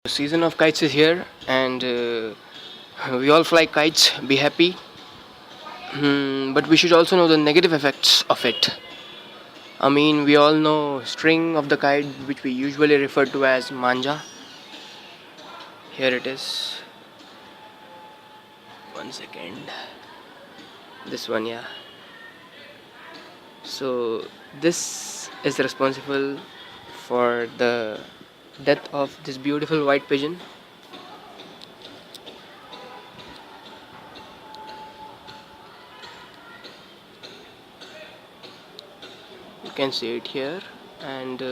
Season of kites is here, and we all fly kites. Be happy. But we should also know the negative effects of it. I mean, we all know string of the kite, which we usually refer to as manja. Here it is. 1 second. This one, yeah. So this is responsible for the death of this beautiful white pigeon. You can see it here, and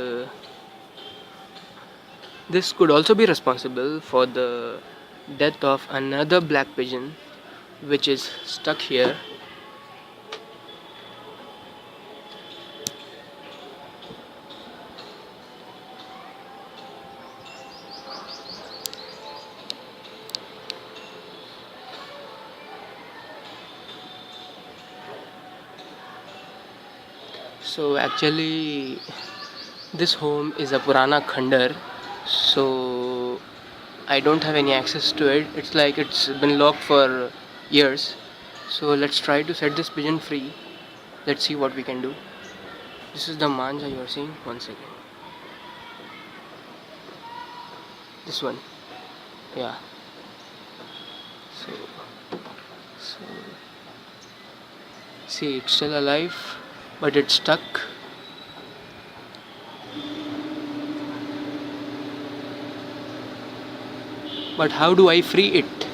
this could also be responsible for the death of another black pigeon which is stuck here. So actually this home is a Purana Khandar, so I don't have any access to it. It's like it's been locked for years. So let's try to set this pigeon free. Let's see what we can do. This is the manja you are seeing. 1 second. This one. Yeah. So, so see, it's still alive, but it's stuck. But how do I free it?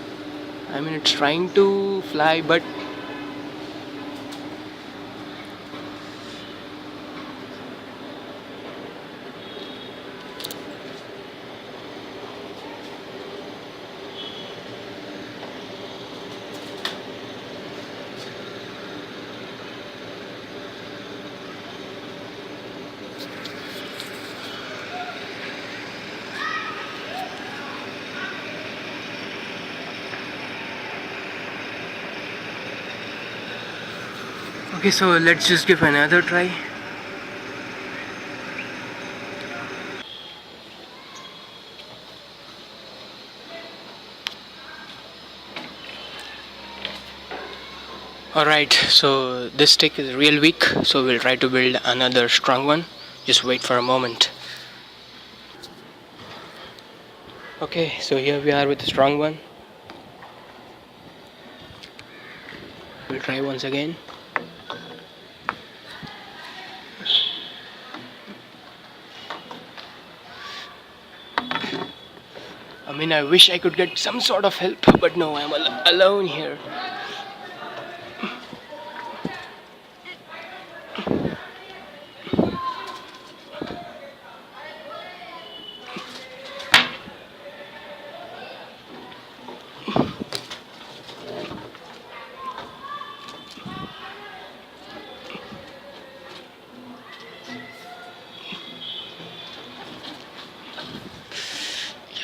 I mean, it's trying to fly, but okay, so let's just give another try. Alright, so this stick is real weak, so we'll try to build another strong one. Just wait for a moment. Okay, so here we are with the strong one. We'll try once again. I mean, I wish I could get some sort of help, but no, I'm alone here.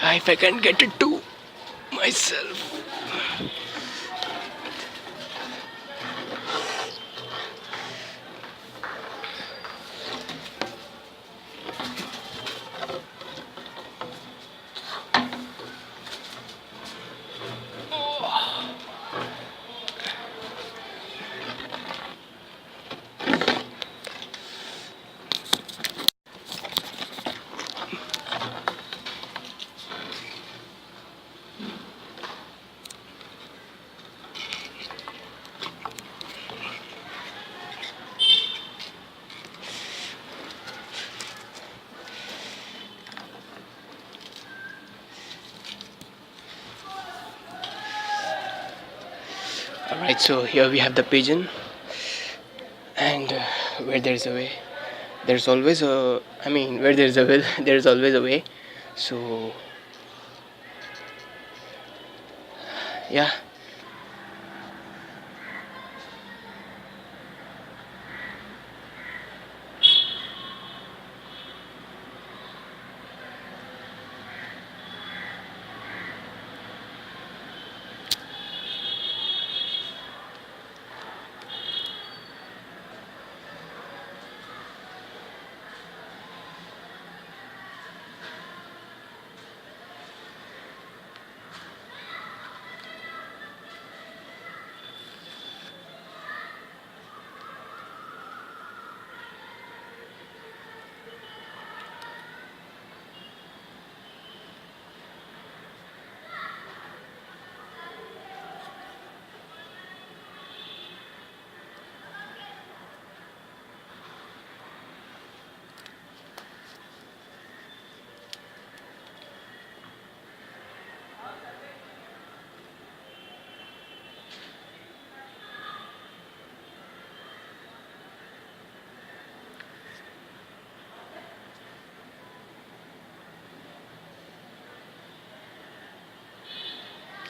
Yeah, if I can get it to myself. Alright, so here we have the pigeon, and where there's a way, there's always a. I mean, where there's a will, there's always a way. So, yeah.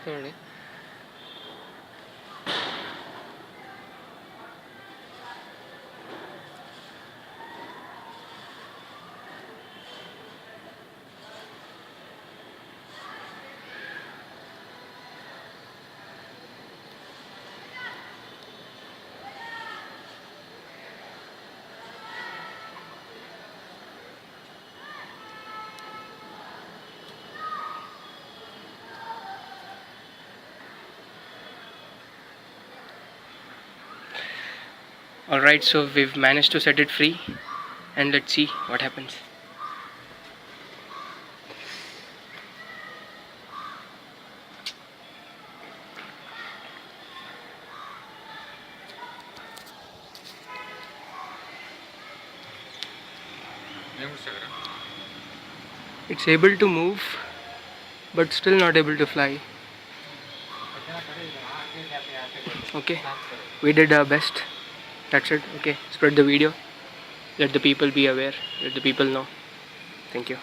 ನೋಡಿ. Alright, so we've managed to set it free, and let's see what happens. It's able to move, but still not able to fly. Okay, we did our best. That's it. Okay, spread the video. Let the people be aware. Let the people know. Thank you.